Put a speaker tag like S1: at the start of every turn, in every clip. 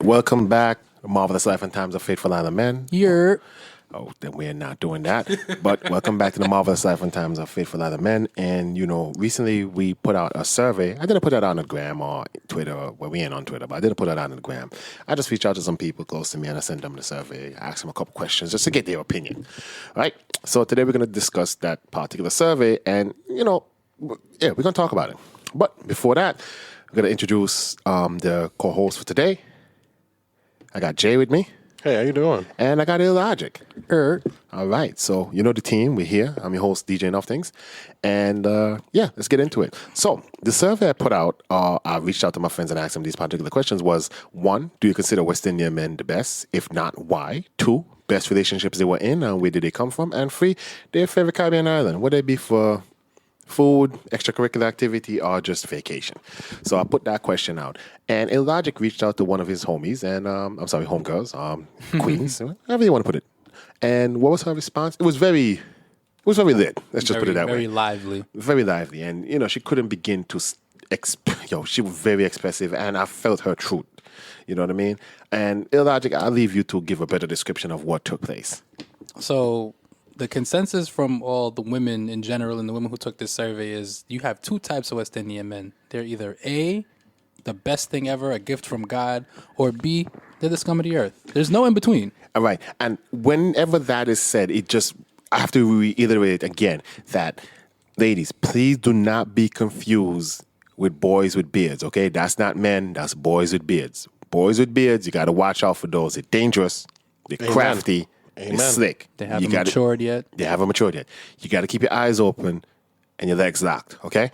S1: Welcome back. Marvelous Life and Times of Faithful Island Men.
S2: You're
S1: Oh, then we're not doing that. But welcome back to the Marvelous Life and Times of Faithful Island Men. And, recently we put out a survey. I didn't put that on the gram or Twitter. Well, we ain't on Twitter, but I didn't put that on the gram. I just reached out to some people close to me and I sent them the survey. I asked them a couple questions just to get their opinion. Right? So today we're going to discuss that particular survey and, we're going to talk about it. But before that, I'm going to introduce the co-host for today. I got Jay with me.
S3: Hey, how you doing?
S1: And I got Illogic. All right. So, you know the team. We're here. I'm your host, DJ Enough Things. And, let's get into it. So, the survey I put out, I reached out to my friends and asked them these particular questions was, 1, do you consider West Indian men the best? If not, why? 2, best relationships they were in and where did they come from? And 3, their favorite Caribbean island. Would they be for food, extracurricular activity, or just vacation? So I put that question out. And Illogic reached out to one of his homies, and homegirls, queens, however you want to put it. And what was her response? It was very lit. Let's just put it that way.
S2: Very lively.
S1: Very lively. And, she couldn't begin to, she was very expressive, and I felt her truth. You know what I mean? And Illogic, I'll leave you to give a better description of what took place.
S2: So the consensus from all the women in general and the women who took this survey is you have 2 types of West Indian men. They're either A, the best thing ever, a gift from God, or B, they're the scum of the earth. There's no in between.
S1: All right. And whenever that is said, I have to reiterate again that, ladies, please do not be confused with boys with beards, okay? That's not men, that's boys with beards. Boys with beards, you got to watch out for those. They're dangerous, they're crafty, they're slick.
S2: They haven't matured yet.
S1: They haven't matured yet. You got to keep your eyes open and your legs locked, okay?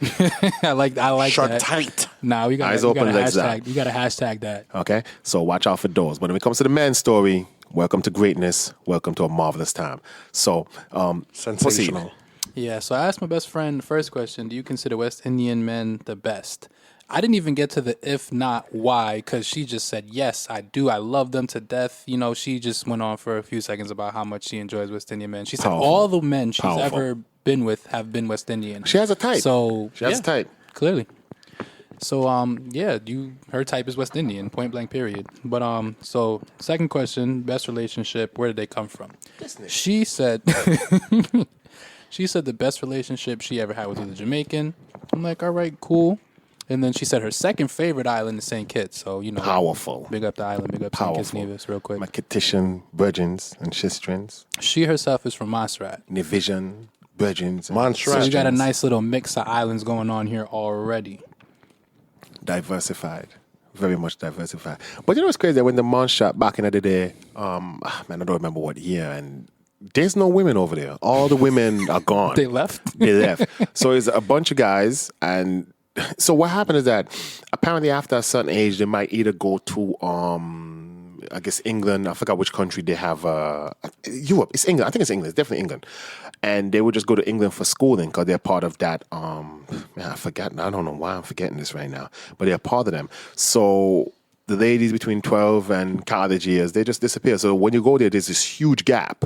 S2: I like
S3: Shark
S2: that.
S3: tight.
S2: Nah, we got
S1: Eyes open, legs
S2: hashtag.
S1: locked.
S2: You got to hashtag that.
S1: Okay? So watch out for those. But when it comes to the men's story, welcome to greatness. Welcome to a marvelous time. So,
S3: Sensational.
S1: proceed.
S2: Yeah, so I asked my best friend the first question, do you consider West Indian men the best? I didn't even get to the if not why, because she just said, yes, I do. I love them to death. She just went on for a few seconds about how much she enjoys West Indian men. She said
S1: Powerful.
S2: all the men she's
S1: Powerful.
S2: ever been with have been West Indian.
S1: She has a type.
S2: So
S1: She has a type.
S2: Clearly. So her type is West Indian, point blank period. But so second question, best relationship, where did they come from? She said she said the best relationship she ever had was with a Jamaican. I'm like, all right, cool. And then she said her second favorite island is St. Kitts. So,
S1: Powerful.
S2: big up the island, big up St. Kitts
S1: Powerful.
S2: Nevis real quick.
S1: My Kittian virgins and sistrins,
S2: She herself is from Montserrat.
S1: Nivision, virgins, and
S3: Montserrat.
S2: So we got a
S1: sistrins.
S2: nice little mix of islands going on here already.
S1: Diversified. Very much diversified. But you know what's crazy? When the Mon shot back in the day, I don't remember what year, and there's no women over there. All the women are gone.
S2: They left?
S1: They left. So it's a bunch of guys, and so what happened is that apparently after a certain age, they might either go to I guess England. I forgot which country they have. Europe. It's England. I think it's England. It's definitely England. And they would just go to England for schooling because they're part of that. I forgot. I don't know why I'm forgetting this right now, but they're part of them. So the ladies between 12 and college years, they just disappear. So when you go there, there's this huge gap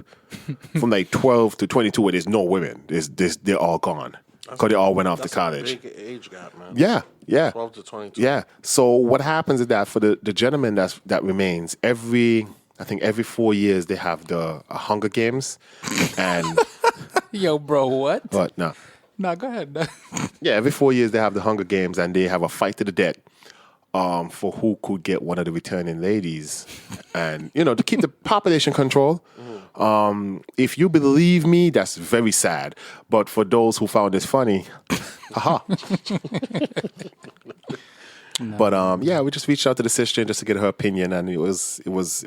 S1: from like 12 to 22 where there's no women. They're all gone because they all went off to college.
S3: Big age gap, man.
S1: Yeah.
S3: 12 to 22.
S1: Yeah. So what happens is that for the gentleman that remains, I think every 4 years they have the Hunger Games, and
S2: Yo, bro, what?
S1: but no,
S2: No, go ahead.
S1: yeah, every 4 years they have the Hunger Games, and they have a fight to the death, for who could get one of the returning ladies, and to keep the population control. If you believe me, that's very sad. But for those who found this funny, haha.
S2: No.
S1: But we just reached out to the sister just to get her opinion, and it was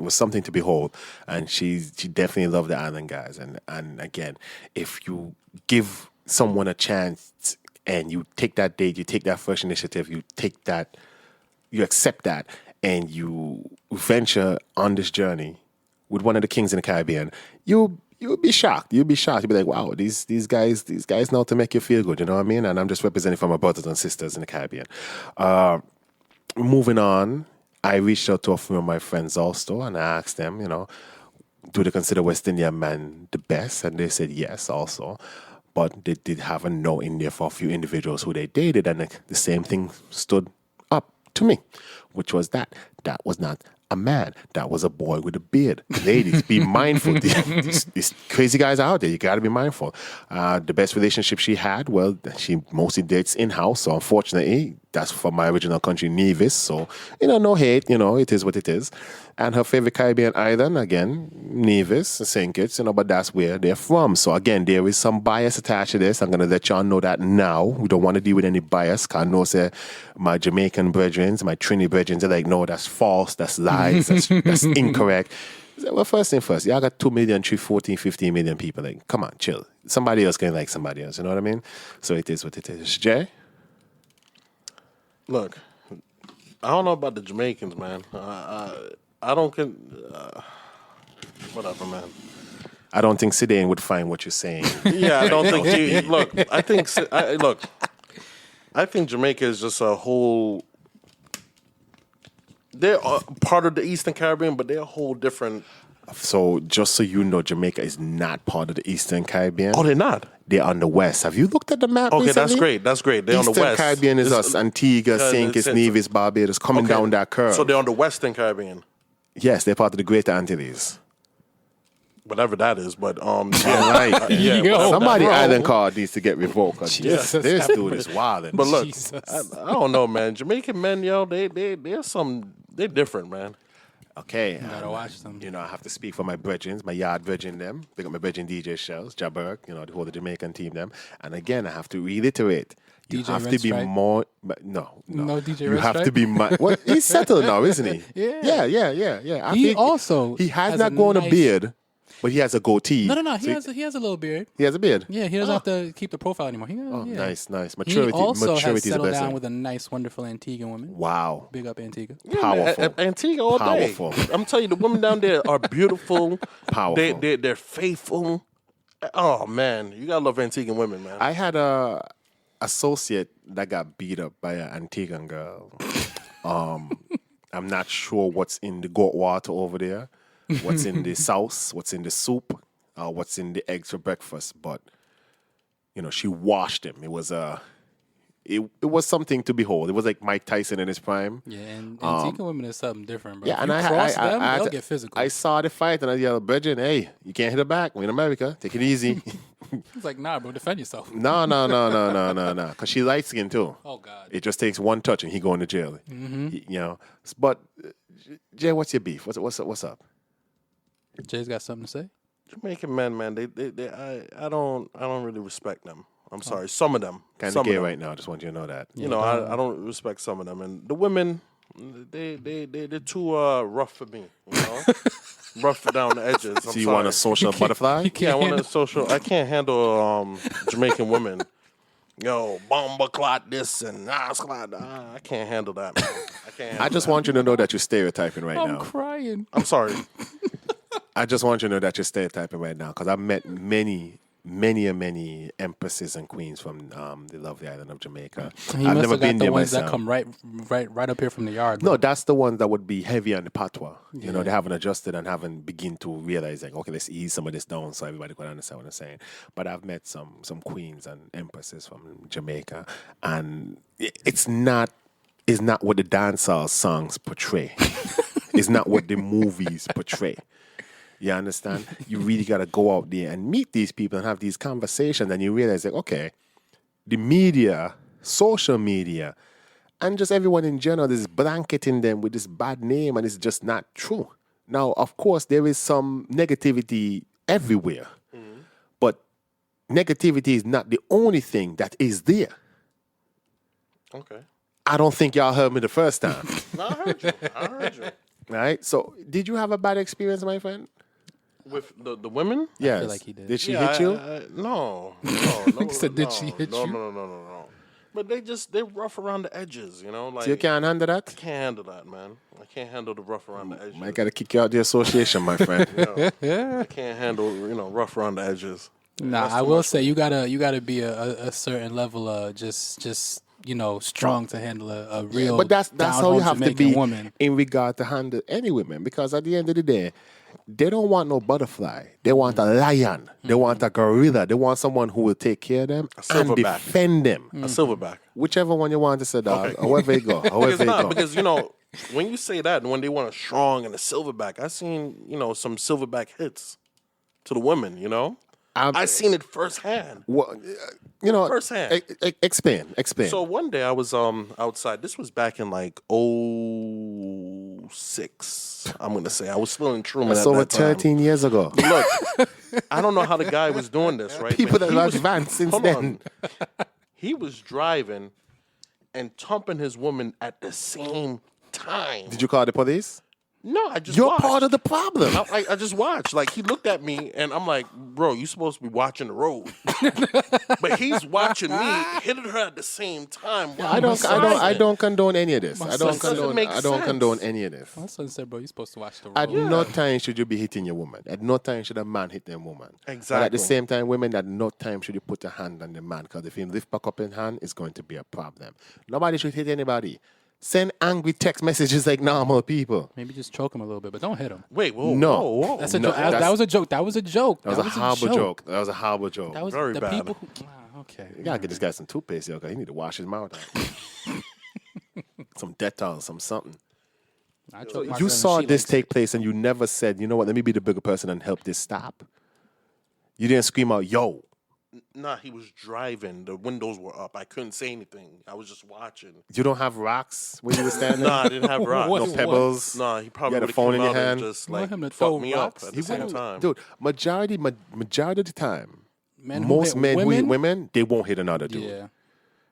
S1: something to behold. And she definitely loved the island guys. And again, if you give someone a chance and you take that date, you take that first initiative, you accept that, and you venture on this journey with one of the kings in the Caribbean, you'll be shocked. You'll be shocked. You'll be like, wow, these guys know to make you feel good. You know what I mean? And I'm just representing for my brothers and sisters in the Caribbean. Moving on, I reached out to a few of my friends also, and I asked them, do they consider West Indian men the best? And they said yes also. But they did have a no in there for a few individuals who they dated, and the same thing stood up to me, which was that was not a man. That was a boy with a beard. Ladies, be mindful. These crazy guys out there. You got to be mindful. The best relationship she had, well, she mostly dates in-house. So unfortunately, that's from my original country, Nevis. So, no hate. It is what it is. And her favorite Caribbean island, again, Nevis, St. Kitts, but that's where they're from. So again, there is some bias attached to this. I'm going to let y'all know that now. We don't want to deal with any bias. Because I know, say, my Jamaican brethren, my Trini brethren, they're like, no, that's false, that's lies, that's incorrect. Well, first thing first, y'all got 2 million, 3, 14, 15 million people. Like, come on, chill. Somebody else can like somebody else, you know what I mean? So it is what it is. Jay?
S3: Look, I don't know about the Jamaicans, man. I don't whatever, man.
S1: I don't think Sidane would find what you're saying.
S3: Yeah, I don't think he. Look, I think Jamaica is just a whole. They're part of the Eastern Caribbean, but they're a whole different.
S1: So just so you know, Jamaica is not part of the Eastern Caribbean.
S3: Oh, they're not.
S1: They're on the west. Have you looked at the map?
S3: Okay,
S1: recently?
S3: that's great. They're
S1: Eastern
S3: on the west.
S1: Caribbean is us, Antigua, St. Kitts, Nevis, Barbados, coming down that curve.
S3: So they're on the Western Caribbean.
S1: Yes, they're part of the Greater Antilles.
S3: Whatever that is, but
S1: Yeah, right.
S2: Yo,
S1: Somebody
S3: bro.
S1: island card needs to get revoked.
S2: Jesus.
S1: This dude is wilding.
S3: But look,
S2: Jesus.
S3: I don't know, man. Jamaican men, they're different, man.
S1: Okay.
S2: Gotta watch them.
S1: I have to speak for my brethren, my yard brethren them. Big up my brethren DJ Shells, Jaberg, the whole Jamaican team them. And again, I have to reiterate. You
S2: DJ
S1: have
S2: Red
S1: to be
S2: Stripe?
S1: more. No.
S2: No DJ
S1: You
S2: Red
S1: have to
S2: Stripe?
S1: be. Well, he's settled now, isn't he?
S2: Yeah.
S1: Yeah. I
S2: He
S1: think
S2: also
S1: he has
S2: has
S1: not
S2: a
S1: grown a
S2: nice-
S1: beard, but he has a goatee.
S2: No.
S1: So
S2: He has a little beard.
S1: he has a beard.
S2: Yeah, he doesn't have to keep the profile anymore.
S1: Oh,
S2: Yeah.
S1: nice.
S2: He
S1: Maturity.
S2: also has
S1: Maturity is a
S2: settled
S1: blessing.
S2: down with a nice, wonderful Antiguan woman.
S1: Wow.
S2: Big up Antigua.
S1: Powerful.
S3: Antigua all
S1: Powerful.
S3: day. I'm telling you, the women down there are beautiful.
S1: Powerful.
S3: They're faithful. Oh man, you gotta love Antiguan women, man.
S1: I had a associate that got beat up by an Antiguan girl. I'm not sure what's in the goat water over there, what's in the sauce, what's in the soup, what's in the eggs for breakfast. But she washed him. It was it was something to behold. It was like Mike Tyson in his prime.
S2: Yeah, and Antigua women is something different, bro.
S1: Yeah,
S2: If
S1: and
S2: you
S1: I
S2: cross
S1: I-
S2: them,
S1: I-
S2: they'll
S1: I-
S2: get physical.
S1: I saw the fight and I yelled, "Brethren, hey, you can't hit her back. We're in America. Take it easy."
S2: It's like, nah, bro, defend yourself.
S1: No. Because she light skinned too.
S2: Oh God.
S1: It just takes one touch and he going to jail. But Jay, what's your beef? What's up?
S2: Jay's got something to say.
S3: Jamaican men, man, I don't really respect them. I'm sorry, some of them.
S1: Kind
S3: some
S1: of gay
S3: them.
S1: right now. Just want you to know that.
S3: I don't respect some of them, and the women, they're too rough for me. Rough down the edges. I'm
S1: So you
S3: sorry.
S1: want a social butterfly?
S3: Yeah, I want a social. I can't handle Jamaican women. Bomba clot this and clot. I can't handle that. Man. I can't. Handle
S1: I just
S3: that.
S1: want you to know that you're stereotyping right
S2: I'm
S1: now.
S2: crying.
S3: I'm sorry.
S1: I just want you to know that you're stereotyping right now because I've met many empresses and queens from the lovely island of Jamaica.
S2: He
S1: I've
S2: must
S1: never
S2: have got
S1: been
S2: the
S1: there
S2: ones
S1: myself.
S2: that come right up here from the yard.
S1: No, that's the ones that would be heavy on the patois. They haven't adjusted and haven't begin to realize like, okay, let's ease some of this down so everybody can understand what I'm saying. But I've met some queens and empresses from Jamaica, and it's not what the dancehall songs portray. It's not what the movies portray. You understand? You really got to go out there and meet these people and have these conversations, and you realize like, okay, the media, social media, and just everyone in general is blanketing them with this bad name, and it's just not true. Now, of course, there is some negativity everywhere, but negativity is not the only thing that is there.
S3: Okay.
S1: I don't think y'all heard me the first time.
S3: No, I heard you.
S1: Right? So, did you have a bad experience, my friend?
S3: With the women?
S1: Yes.
S2: like he did.
S1: Did she
S3: Yeah,
S1: hit you?
S3: No.
S2: He said, "Did she hit you?"
S3: No. But they're rough around the edges, Like
S1: So you can't handle that?
S3: can't handle that, man. I can't handle the rough around the edges.
S1: I got to kick you out the association, my friend.
S3: I can't handle rough around the edges.
S2: Nah,
S3: That's
S2: I
S3: too
S2: will
S3: much.
S2: say you gotta be a certain level of just strong to handle a real.
S1: But that's how you
S2: down-home
S1: have to
S2: Jamaican
S1: be
S2: woman.
S1: in regard to handle any women, because at the end of the day, they don't want no butterfly. They want a lion. They want a gorilla. They want someone who will take care of them and
S3: silverback.
S1: defend them.
S3: A silverback.
S1: Whichever one you want to say, dog.
S3: Okay.
S1: However you go. However
S3: Because
S1: you go.
S3: because when you say that, and when they want a strong and a silverback, I seen some silverback hits to the women. I seen it firsthand.
S1: Well,
S3: Firsthand.
S1: Explain.
S3: So one day I was outside. This was back in like '06. I'm gonna say I was still in Truman.
S1: That's
S3: at
S1: over
S3: that time.
S1: 13 years ago.
S3: Look, I don't know how the guy was doing this, right?
S1: People
S3: But
S1: that have advanced since
S3: hold
S1: then.
S3: on. He was driving and thumping his woman at the same time.
S1: Did you call the police?
S3: No, I just
S1: You're
S3: watched.
S1: part of the problem.
S3: I just watched. Like, he looked at me, and I'm like, bro, you supposed to be watching the road. But he's watching me, hitting her at the same time. while
S1: I don't
S3: driving.
S1: condone any of this. I don't
S3: doesn't make
S1: condone
S3: sense.
S1: any of this.
S2: My son said, bro, you're supposed to watch the
S1: At
S2: road.
S1: no time should you be hitting your woman. At no time should a man hit their woman. But at the
S3: Exactly.
S1: same time, women, at no time should you put a hand on the man, because if you lift back up in hand, it's going to be a problem. Nobody should hit anybody. Send angry text messages like normal people.
S2: Maybe just choke him a little bit, but don't hit him.
S3: Wait, whoa,
S1: No.
S3: whoa, whoa.
S2: That's a
S1: No,
S2: joke. That was a joke. That was a joke.
S1: That was a horrible joke. That was a horrible joke.
S2: That was
S3: Very
S2: the
S3: bad.
S2: people who. Okay.
S1: You gotta get this guy some toothpaste, yo, because he need to wash his mouth out. Some Dettol, something.
S2: I choked my
S1: You
S2: son
S1: saw
S2: and she
S1: this
S2: likes
S1: take place and you never said, you know what, let me be the bigger person and help this stop. You didn't scream out, yo.
S3: Nah, he was driving. The windows were up. I couldn't say anything. I was just watching.
S1: You don't have rocks where you were standing?
S3: Nah, I didn't have rocks.
S2: What?
S1: No pebbles?
S3: Nah, he probably
S1: You had a
S3: would have
S1: phone
S3: came
S1: in your
S3: out and
S1: hand?
S3: just
S2: You want
S3: like
S2: him to throw
S3: fucked me up
S2: rocks?
S3: at
S2: He
S3: the same
S2: wouldn't-
S3: time.
S1: Dude, majority of the time,
S2: Men who
S1: most
S2: hit
S1: men who hit
S2: women?
S1: women, they won't hit another dude.
S2: Yeah.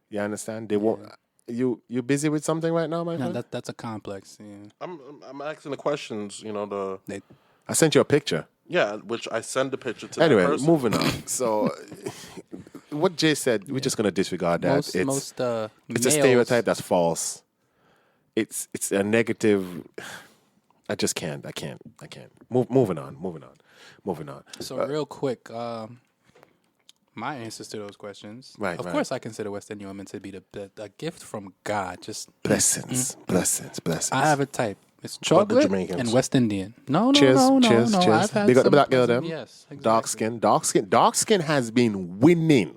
S1: You understand? They won't. You busy with something right now, my
S2: No,
S1: friend?
S2: that's a complex. Yeah.
S3: I'm asking the questions.
S2: They,
S1: I sent you a picture.
S3: Which I send the picture to
S1: Anyway,
S3: that person.
S1: moving on. So, what Jay said, we're just gonna disregard that.
S2: most
S1: it's a
S2: males-
S1: stereotype that's false. It's a negative. I just can't. I can't. Moving on.
S2: So real quick, my answers to those questions.
S1: Right,
S2: Of
S1: right.
S2: course, I consider West Indian women to be a gift from God. Just
S1: Blessings.
S2: I have a type. It's
S3: the
S2: chocolate
S3: Jamaicans?
S2: and West Indian. No.
S1: Cheers.
S2: I've had
S1: Big up the
S2: some-
S1: black girl, them.
S2: Yes. Exactly.
S1: Dark skin has been winning.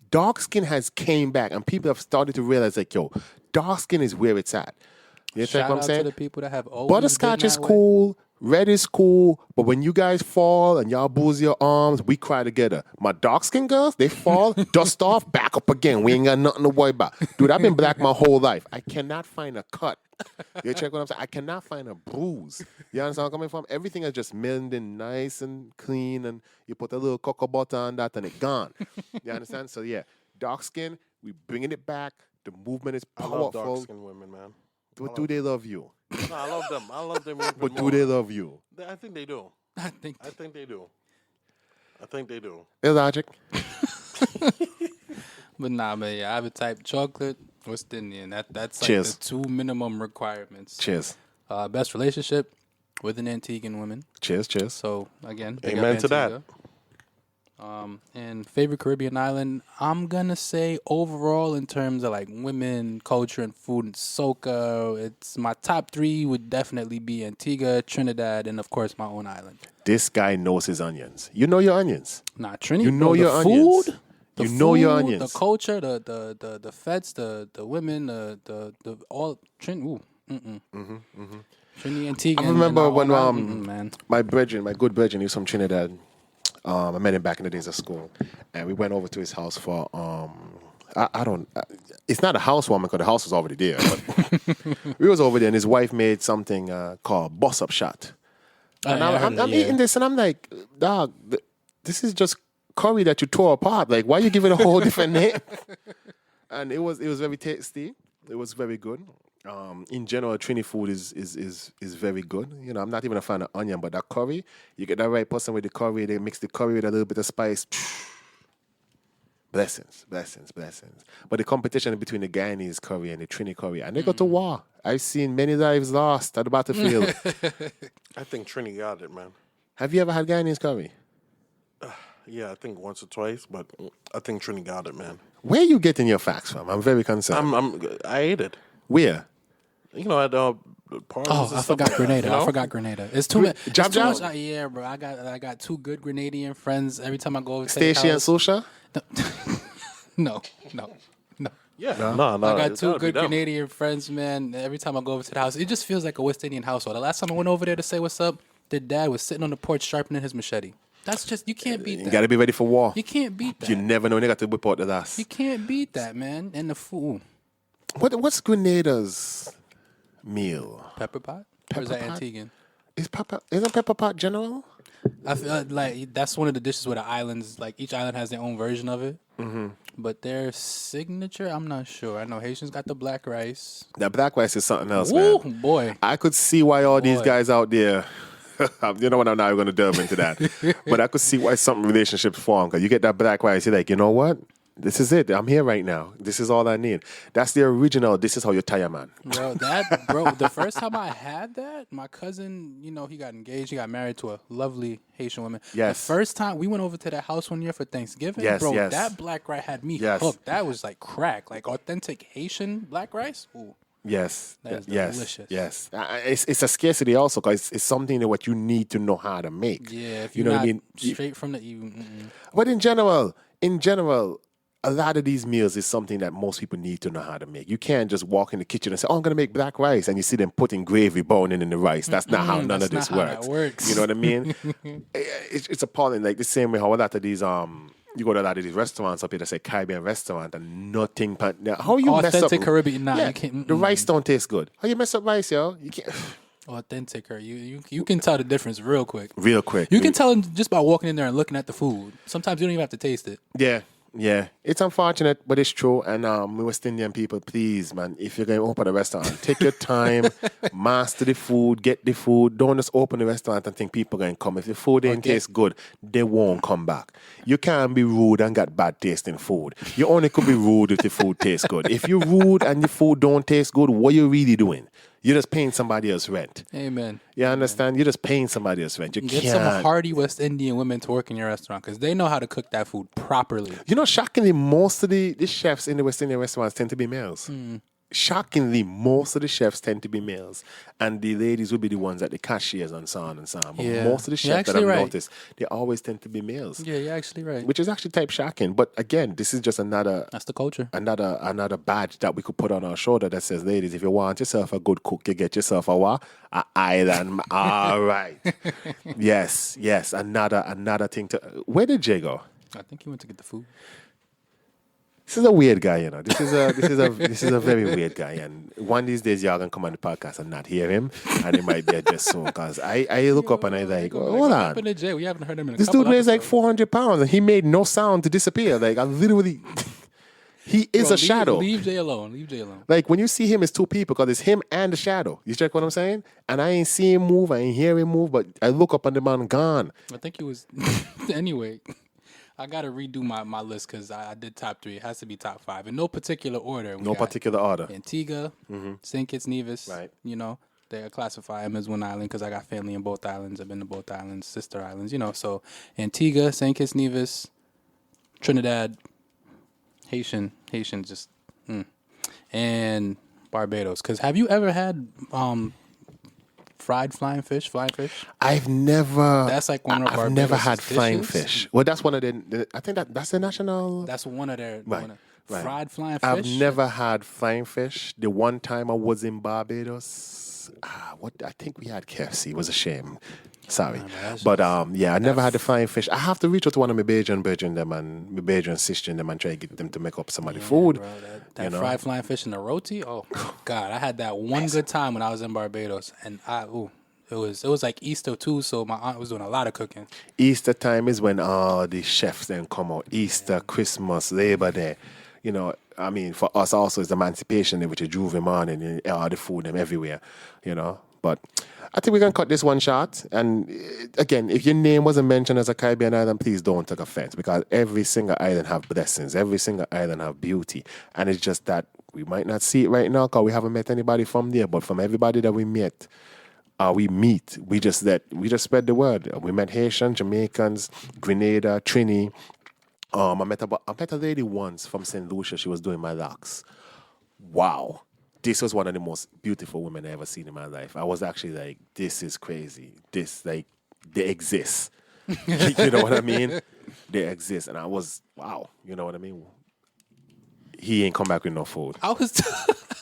S1: Dark skin has came back, and people have started to realize, like, yo, dark skin is where it's at. You
S2: Shout
S1: understand what I'm
S2: out
S1: saying?
S2: to the people that have always
S1: Butterscotch
S2: been
S1: is
S2: that way.
S1: cool. Red is cool. But when you guys fall and y'all boozy your arms, we cry together. My dark skin girls, they fall, dust off, back up again. We ain't got nothing to worry about. Dude, I've been black my whole life. I cannot find a cut. You check what I'm saying? I cannot find a bruise. You understand where I'm coming from? Everything is just milled in nice and clean, and you put a little cocoa butter on that and it gone. You understand? So yeah, dark skin, we bringing it back. The movement is
S3: I love
S1: powerful.
S3: dark skinned women, man.
S1: But do they love you?
S3: No, I love them. I love them. even
S1: But do
S3: more.
S1: they love you?
S3: I think they do.
S2: I think
S3: I think they do. I think they do.
S1: Illogic.
S2: But nah, man, yeah, I have a type chocolate, West Indian. That's like
S1: Cheers.
S2: the two minimum requirements.
S1: Cheers.
S2: Best relationship with an Antiguan woman.
S1: Cheers.
S2: So again, big
S3: Amen
S2: up
S3: to that.
S2: Antigua. And favorite Caribbean island, I'm gonna say overall in terms of like women, culture, and food and soca, it's my top three would definitely be Antigua, Trinidad, and of course my own island.
S1: This guy knows his onions. You know your onions.
S2: Nah, Trinidad.
S1: You know your
S2: the
S1: onions.
S2: food. The
S1: You know your
S2: food,
S1: onions.
S2: The culture, the feds, the women, the all Trin. Ooh, Trinity, Antigua.
S1: I remember
S2: and
S1: when
S2: our own island, man.
S1: my good brethren, he was from Trinidad. I met him back in the days of school, and we went over to his house for it's not a housewarming because the house was already there. But we was over there, and his wife made something called Boss Up Shot. And
S2: Yeah, I heard
S1: I'm
S2: that,
S1: eating this, and I'm like, dog, this is just curry that you tore apart. Like, why you give it a whole different name? And it was very tasty. It was very good. In general, Trini food is very good. You know, I'm not even a fan of onion, but that curry, you get that right person with the curry. They mix the curry with a little bit of spice. Blessings. But the competition between the Guyanese curry and the Trini curry, and they go to war. I've seen many lives lost at the battlefield.
S3: I think Trini got it, man.
S1: Have you ever had Guyanese curry?
S3: Yeah, I think once or twice, but I think Trini got it, man.
S1: Where are you getting your facts from? I'm very concerned.
S3: I ate it.
S1: Where?
S3: You know, at parties.
S2: Oh,
S3: and
S2: I
S3: stuff
S2: forgot
S3: like that,
S2: Grenada.
S3: you know?
S2: I forgot Grenada. It's too much.
S1: Jab
S2: It's too
S1: Jab?
S2: much. Yeah, bro. I got two good Grenadian friends. Every time I go over to
S1: Stacey
S2: their
S1: and
S2: house-
S1: Susha?
S2: No.
S3: Yeah, no,
S2: I got
S3: that'd
S2: two
S3: be
S2: good
S3: them.
S2: Canadian friends, man. Every time I go over to the house, it just feels like a West Indian household. The last time I went over there to say what's up, their dad was sitting on the porch sharpening his machete. That's just, you can't beat
S1: You
S2: that.
S1: got to be ready for war.
S2: You can't beat
S1: You
S2: that.
S1: never know when they got to whip out the ass.
S2: You can't beat that, man. And the food.
S1: What's Grenada's meal?
S2: Pepper pot? Or is that
S1: Pepper pot?
S2: Antiguan?
S1: Isn't pepper pot general?
S2: I feel like that's one of the dishes where the islands, like each island has their own version of it. Mm-hmm. But their signature, I'm not sure. I know Haitians got the black rice.
S1: That black rice is something else,
S2: Woo,
S1: man.
S2: boy.
S1: I could see why all these
S2: Boy.
S1: guys out there. You know what? I'm not even going to delve into that. But I could see why some relationships form. Because you get that black rice, you're like, you know what? This is it. I'm here right now. This is all I need. That's the original. This is how you tie a man.
S2: Bro, the first time I had that, my cousin, he got engaged. He got married to a lovely Haitian woman.
S1: Yes.
S2: The first time we went over to their house one year for Thanksgiving,
S1: Yes,
S2: bro,
S1: yes.
S2: that black rice had me
S1: Yes.
S2: hooked. That was like crack, like authentic Haitian black rice. Ooh.
S1: Yes.
S2: That is
S1: yes.
S2: delicious.
S1: Yes. It's a scarcity also because it's something that what you need to know how to make.
S2: Yeah, if
S1: you
S2: you're
S1: know
S2: not
S1: what I mean.
S2: straight from the
S1: But in general, a lot of these meals is something that most people need to know how to make. You can't just walk in the kitchen and say, "Oh, I'm going to make black rice," and you see them putting gravy boning in the rice. That's not how none of
S2: that's
S1: this
S2: not how
S1: works.
S2: that works.
S1: You know what I mean? It's appalling. Like the same way how a lot of these you go to a lot of these restaurants up here that say Caribbean restaurant and nothing. How you mess up
S2: Authentic Caribbean, nah,
S1: Yeah,
S2: you can't.
S1: the rice don't taste good. How you mess up rice, yo? You can't.
S2: Authentic, or you can tell the difference real quick.
S1: Real quick.
S2: You can tell just by walking in there and looking at the food. Sometimes you don't even have to taste it.
S1: Yeah. It's unfortunate, but it's true. And we West Indian people, please, man, if you're going to open a restaurant, take your time, master the food, get the food. Don't just open the restaurant and think people are going to come. If the food ain't taste good, they won't come back. You can't be rude and got bad tasting food. You only could be rude if the food tastes good. If you're rude and the food don't taste good, what you really doing? You're just paying somebody else rent.
S2: Amen.
S1: You understand? You're just paying somebody else rent. You
S2: Get
S1: can't.
S2: some hardy West Indian women to work in your restaurant because they know how to cook that food properly.
S1: You know, shockingly, most of the chefs in the West Indian restaurants tend to be males. Shockingly, most of the chefs tend to be males. And the ladies will be the ones at the cashiers and so on and so on. But
S2: Yeah.
S1: most of the
S2: You're
S1: chefs that
S2: actually
S1: I've
S2: right.
S1: noticed, they always tend to be males.
S2: Yeah, you're actually right.
S1: Which is actually type shocking. But again, this is just another
S2: That's the culture.
S1: badge that we could put on our shoulder that says, ladies, if you want yourself a good cook, you get yourself a what? A island. All right. Yes. Another thing to. Where did Jay go?
S2: I think he went to get the food.
S1: This is a weird guy, you know. This is a very weird guy, and one of these days y'all gonna come on the podcast and not hear him, and it might be a just soon. Cause I look up and I like, hold
S2: What
S1: on,
S2: happened to Jay? We haven't heard him in a
S1: this
S2: couple
S1: dude weighs like
S2: episodes.
S1: 400 pounds, and he made no sound to disappear. Like I literally, he is
S2: Bro,
S1: a shadow.
S2: Leave Jay alone. Leave Jay alone.
S1: Like when you see him, it's two people because it's him and the shadow. You check what I'm saying? And I ain't see him move, I ain't hear him move, but I look up and the man gone.
S2: I think he was. Anyway, I got to redo my list because I did top 3. It has to be top 5 in no particular order. We
S1: No
S2: got
S1: particular order.
S2: Antigua, St. Kitts Nevis.
S1: Right.
S2: You know, they classify them as one island because I got family in both islands. I've been to both islands, sister islands. You know, so Antigua, St. Kitts Nevis, Trinidad, Haitian, just, and Barbados. Because have you ever had fried flying fish?
S1: I've never.
S2: That's like one of
S1: I've never
S2: Barbados'
S1: had flying
S2: dishes.
S1: fish. Well, that's one of the. I think that's the national.
S2: That's one of their
S1: Right, right.
S2: fried flying fish.
S1: I've never had flying fish. The one time I was in Barbados, I think we had KFC. It was a shame. Sorry, but I never had the flying fish. I have to reach out to one of my Bajan brethren them and my Bajan sister them and try to get them to make up some of the food.
S2: Bro, that
S1: you know?
S2: fried flying fish and the roti. Oh God, I had that one good time when I was in Barbados, and it was like Easter too, so my aunt was doing a lot of cooking.
S1: Easter time is when all the chefs then come out. Easter, Christmas, Labor Day. You know, I mean, for us also it's Emancipation Day, which is Juve morning, and all the food them everywhere. You know, but I think we can cut this one short. And again, if your name wasn't mentioned as a Caribbean island, please don't take offense because every single island have blessings. Every single island have beauty. And it's just that we might not see it right now because we haven't met anybody from there. But from everybody that we meet, we just spread the word. We met Haitians, Jamaicans, Grenada, Trini. I met a lady once from St. Lucia. She was doing my locks. Wow. This was one of the most beautiful women I ever seen in my life. I was actually like, this is crazy. They exist. You know what I mean? They exist. And I was, wow. You know what I mean? he ain't come back with no food.
S2: I was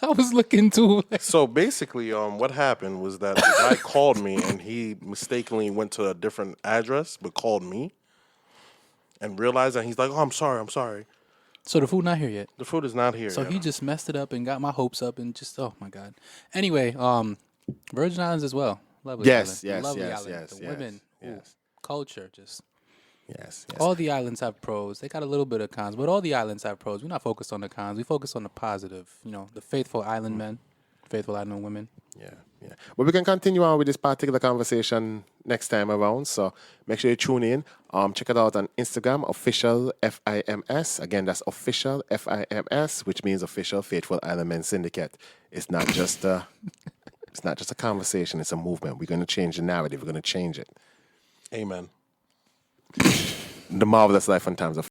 S2: I was looking to
S3: So basically, what happened was that the guy called me and he mistakenly went to a different address, but called me and realized that he's like, "Oh, I'm sorry.
S2: So the food not here yet.
S3: The food is not here."
S2: So
S3: yet."
S2: he just messed it up and got my hopes up and just oh my god. Anyway, Virgin Islands as well. Lovely
S1: Yes,
S2: island.
S1: yes,
S2: Lovely
S1: yes,
S2: island.
S1: yes,
S2: The
S1: yes,
S2: women, ooh,
S1: yes.
S2: culture, just
S1: Yes, yes.
S2: all the islands have pros. They got a little bit of cons, but all the islands have pros. We're not focused on the cons. We focus on the positive. You know, the faithful island men, faithful island women.
S1: Yeah, yeah. But we can continue on with this particular conversation next time around. So make sure you tune in. Check it out on Instagram, official FIMS. Again, that's official FIMS, which means official Faithful Island Men Syndicate. It's not just a conversation. It's a movement. We're going to change the narrative. We're going to change it.
S3: Amen.
S1: The Marvelous Life and Times of